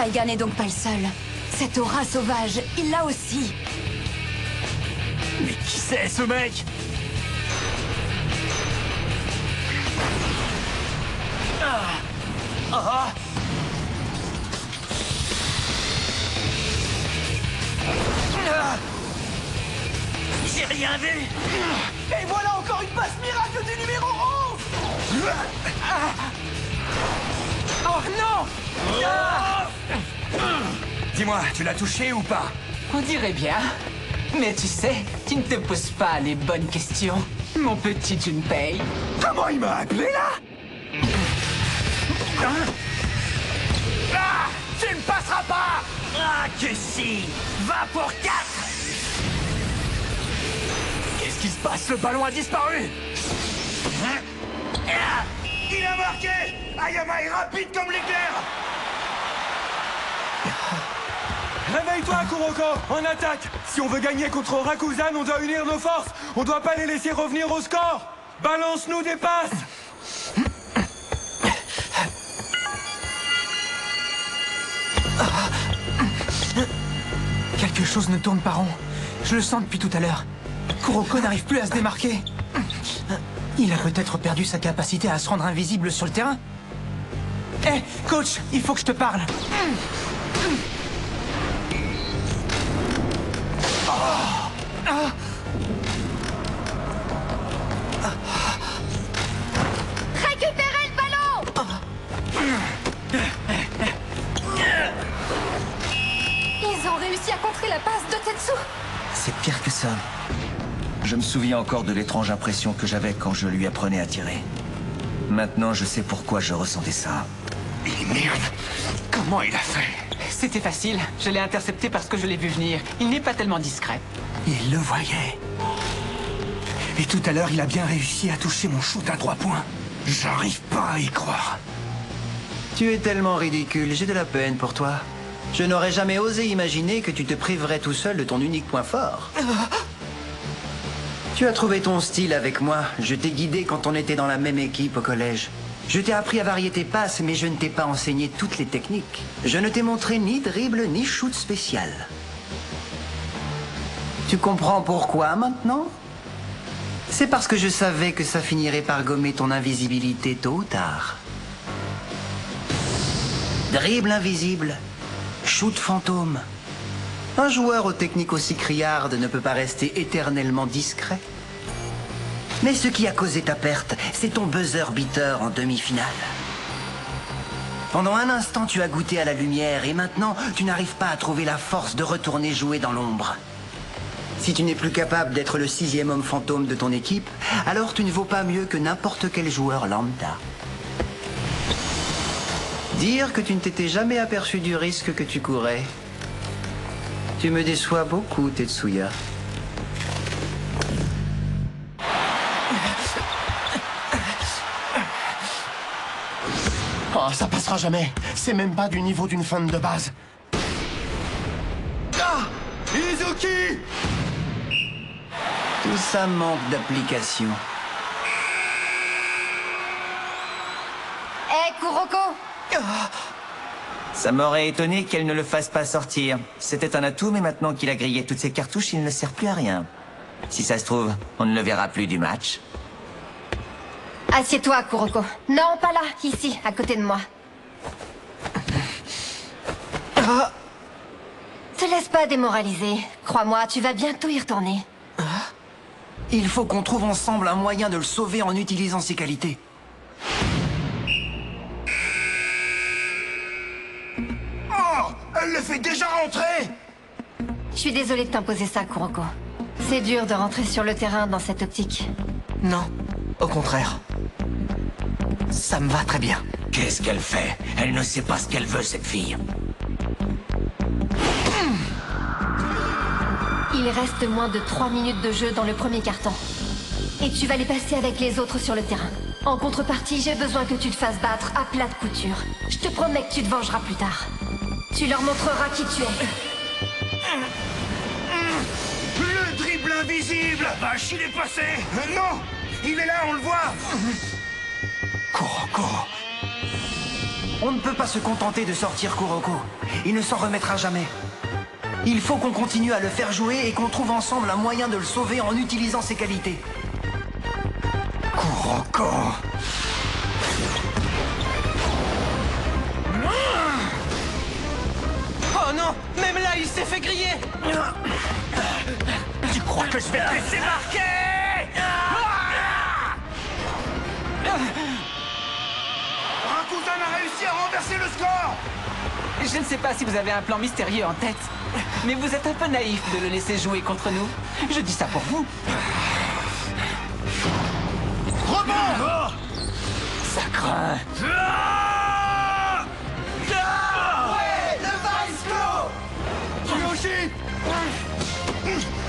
Taiga n'est donc pas le seul. Cette aura sauvage, il l'a aussi. Mais qui c'est ce mec? J'ai rien vu. Et voilà encore une passe miracle du numéro 11. Oh non! Dis-moi, tu l'as touché ou pas? On dirait bien. Mais tu sais, tu ne te poses pas les bonnes questions, mon petit Junpei. Comment il m'a appelé là? Ah! Tu ne passeras pas! Ah que si! Va pour 4! Qu'est-ce qui se passe? Le ballon a disparu! Il a marqué! Ayama est rapide comme l'éclair! Réveille-toi, Kuroko! En attaque! Si on veut gagner contre Rakuzan, on doit unir nos forces! On doit pas les laisser revenir au score! Balance-nous des passes! Quelque chose ne tourne pas rond. Je le sens depuis tout à l'heure. Kuroko n'arrive plus à se démarquer. Il a peut-être perdu sa capacité à se rendre invisible sur le terrain. Hé, coach, il faut que je te parle. Récupérez le ballon! Ils ont réussi à contrer la passe de Tetsu. C'est pire que ça. Je me souviens encore de l'étrange impression que j'avais quand je lui apprenais à tirer. Maintenant, je sais pourquoi je ressentais ça. Et merde! Comment il a fait? C'était facile. Je l'ai intercepté parce que je l'ai vu venir. Il n'est pas tellement discret. Il le voyait. Et tout à l'heure, il a bien réussi à toucher mon shoot à 3 points. J'arrive pas à y croire. Tu es tellement ridicule, j'ai de la peine pour toi. Je n'aurais jamais osé imaginer que tu te priverais tout seul de ton unique point fort. Tu as trouvé ton style avec moi. Je t'ai guidé quand on était dans la même équipe au collège. Je t'ai appris à varier tes passes, mais je ne t'ai pas enseigné toutes les techniques. Je ne t'ai montré ni dribble, ni shoot spécial. Tu comprends pourquoi maintenant? C'est parce que je savais que ça finirait par gommer ton invisibilité tôt ou tard. Dribble invisible, shoot fantôme. Un joueur aux techniques aussi criardes ne peut pas rester éternellement discret. Mais ce qui a causé ta perte, c'est ton buzzer beater en demi-finale. Pendant un instant, tu as goûté à la lumière et maintenant, tu n'arrives pas à trouver la force de retourner jouer dans l'ombre. Si tu n'es plus capable d'être le 6e homme fantôme de ton équipe, alors tu ne vaux pas mieux que n'importe quel joueur lambda. Dire que tu ne t'étais jamais aperçu du risque que tu courais. Tu me déçois beaucoup, Tetsuya. Oh, ça passera jamais. C'est même pas du niveau d'une fan de base. Ah! Izuki! Tout ça manque d'application. Hé, Kuroko! Ça m'aurait étonné qu'elle ne le fasse pas sortir. C'était un atout, mais maintenant qu'il a grillé toutes ses cartouches, il ne sert plus à rien. Si ça se trouve, on ne le verra plus du match. Assieds-toi, Kuroko. Non, pas là, ici, à côté de moi. Te laisse pas démoraliser. Crois-moi, tu vas bientôt y retourner. Il faut qu'on trouve ensemble un moyen de le sauver en utilisant ses qualités. Oh! Elle le fait déjà rentrer! Je suis désolée de t'imposer ça, Kuroko. C'est dur de rentrer sur le terrain dans cette optique. Non, au contraire. Ça me va très bien. Qu'est-ce qu'elle fait? Elle ne sait pas ce qu'elle veut, cette fille. Il reste moins de 3 minutes de jeu dans le premier carton. Et tu vas les passer avec les autres sur le terrain. En contrepartie, j'ai besoin que tu te fasses battre à plat de couture. Je te promets que tu te vengeras plus tard. Tu leur montreras qui tu es. Le dribble invisible! Vache, il est passé! Non! Il est là, on le voit! Kuroko! On ne peut pas se contenter de sortir Kuroko. Il ne s'en remettra jamais. Il faut qu'on continue à le faire jouer et qu'on trouve ensemble un moyen de le sauver en utilisant ses qualités. Kuroko. Oh non! Même là, il s'est fait griller! Tu crois que je vais te laisser marquer? Rakusan a réussi à renverser le score! Je ne sais pas si vous avez un plan mystérieux en tête, mais vous êtes un peu naïf de le laisser jouer contre nous. Je dis ça pour vous. Rebond! Ça craint.